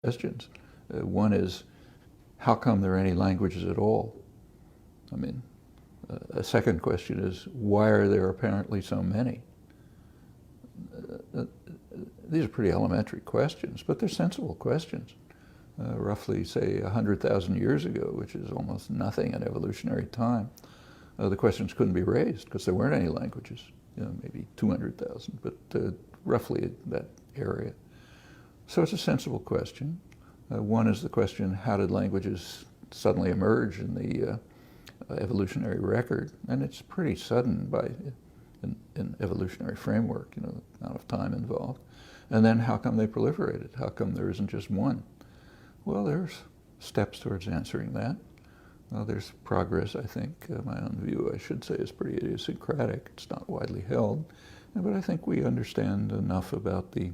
questions. One is, how come there are any languages at all? I mean, a second question is, why are there apparently so many? These are pretty elementary questions, but they're sensible questions. Roughly, say, 100,000 years ago, which is almost nothing in evolutionary time, the questions couldn't be raised because there weren't any languages. Maybe 200,000, but roughly that area. So it's a sensible question. One is the question, how did languages suddenly emerge in the evolutionary record? And it's pretty sudden in evolutionary framework, the amount of time involved. And then how come they proliferated? How come there isn't just one? Well, there's steps towards answering that. There's progress, I think. My own view, I should say, is pretty idiosyncratic. It's not widely held. But I think we understand enough about the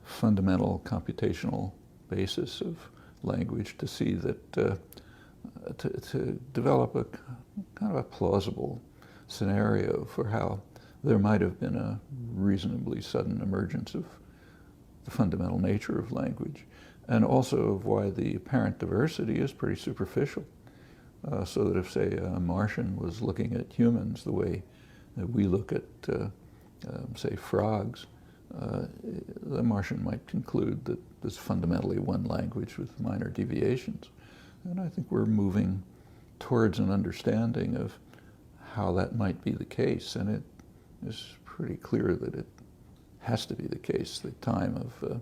fundamental computational basis of language to see that to develop a kind of a plausible scenario for how there might have been a reasonably sudden emergence of the fundamental nature of language, and also of why the apparent diversity is pretty superficial. So that if, say, a Martian was looking at humans the way that we look at, say, frogs, the Martian might conclude that there's fundamentally one language with minor deviations. And I think we're moving towards an understanding of how that might be the case, and it is pretty clear that it has to be the case. The time of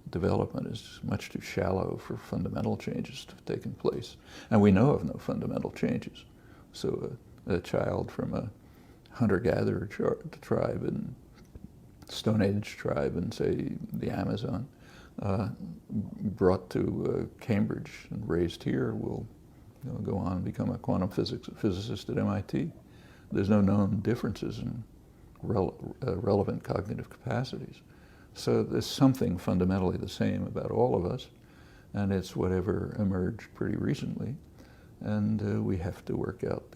development is much too shallow for fundamental changes to have taken place. And we know of no fundamental changes. So a child from a hunter-gatherer tribe and Stone Age tribe in, say, the Amazon, brought to Cambridge and raised here will go on and become a quantum physicist at MIT. There's no known differences in relevant cognitive capacities. So there's something fundamentally the same about all of us, and it's whatever emerged pretty recently. And we have to work out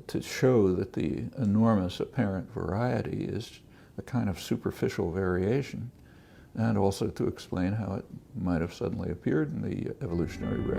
to show that the enormous apparent variety is a kind of superficial variation, and also to explain how it might have suddenly appeared in the evolutionary record.